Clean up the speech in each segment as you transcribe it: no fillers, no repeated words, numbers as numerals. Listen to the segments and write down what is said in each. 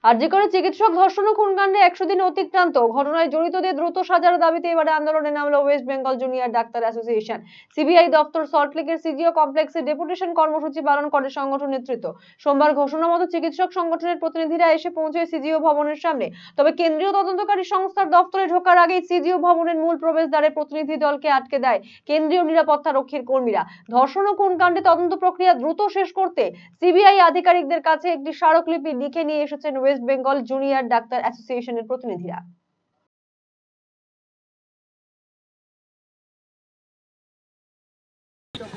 আরজি করে চিকিৎসক ধর্ষণ ও খুনকাণ্ডে 100 দিন অতিক্রান্ত। ঘটনায় জড়িতদের দ্রুত সাজার দাবিতে এবারে আন্দোলনে নামলো West Bengal junior doctor association. CBI দপ্তর সল্টলেকের সিজিও কমপ্লেক্সে ডেপুটেশন কর্মসূচি পালন করে সংগঠন নেতৃত্ব। সোমবার ঘোষণা মতো চিকিৎসক সংগঠনের প্রতিনিধিরা এসে পৌঁছয় সিজিও ভবনের সামনে। তবে কেন্দ্রীয় তদন্তকারী সংস্থার দপ্তরে ঢোকার আগেই সিজিও ভবনের মূল প্রবেশদ্বারে প্রতিনিধি দলকে আটকে দেয় কেন্দ্রীয় নিরাপত্তা রক্ষীর কর্মীরা। ধর্ষণ ও খুনকাণ্ডে তদন্ত প্রক্রিয়া দ্রুত শেষ করতে সিবিআই আধিকারিকদের কাছে একটি স্মারকলিপি লিখে নিয়ে এসেছেন ওয়েস্ট বেঙ্গল জুনিয়র ডাক্তার অ্যাসোসিয়েশনের প্রতিনিধিরা।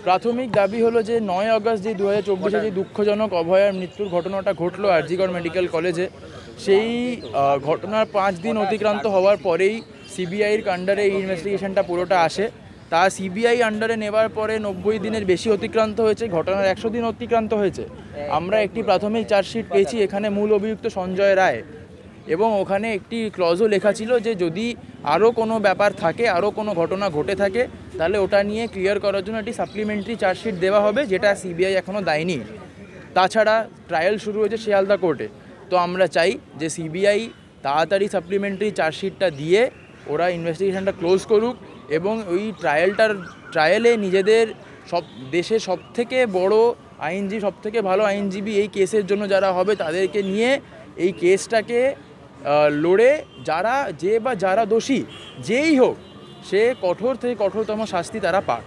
প্রাথমিক দাবি হলো যে 9 আগস্ট যে 2024-এ যে দুঃখজনক অভয়ার মৃত্যুর ঘটনাটা ঘটলো আরজিকর মেডিকেল কলেজে, সেই ঘটনার 5 দিন অতিক্রান্ত হওয়ার পরেই সিবিআইয়ের আন্ডারে এই ইনভেস্টিগেশনটা পুরোটা আসে। তা সিবিআই আন্ডারে নেবার পরে 90 দিনের বেশি অতিক্রান্ত হয়েছে, ঘটনার 100 দিন অতিক্রান্ত হয়েছে। আমরা একটি প্রাথমিক চার্জশিট পেয়েছি, এখানে মূল অভিযুক্ত সঞ্জয় রায়, এবং ওখানে একটি ক্লজও লেখা ছিল যে যদি আরও কোনো ব্যাপার থাকে, আরও কোনো ঘটনা ঘটে থাকে, তাহলে ওটা নিয়ে ক্লিয়ার করার জন্য একটি সাপ্লিমেন্টারি চার্জশিট দেওয়া হবে, যেটা সিবিআই এখনও দেয়নি। তাছাড়া ট্রায়াল শুরু হয়েছে শিয়ালদা কোর্টে। তো আমরা চাই যে সিবিআই তাড়াতাড়ি সাপ্লিমেন্টারি চার্জশিটটা দিয়ে ওরা ইনভেস্টিগেশনটা ক্লোজ করুক, এবং ওই ট্রায়ালে নিজেদের দেশের সবথেকে বড় আইনজীবী, সবথেকে ভালো আইনজীবী এই কেসের জন্য যারা হবে তাদেরকে নিয়ে এই কেসটাকে লড়ে যারা দোষী যেই হোক, সে কঠোর থেকে কঠোরতম শাস্তি তারা পাক।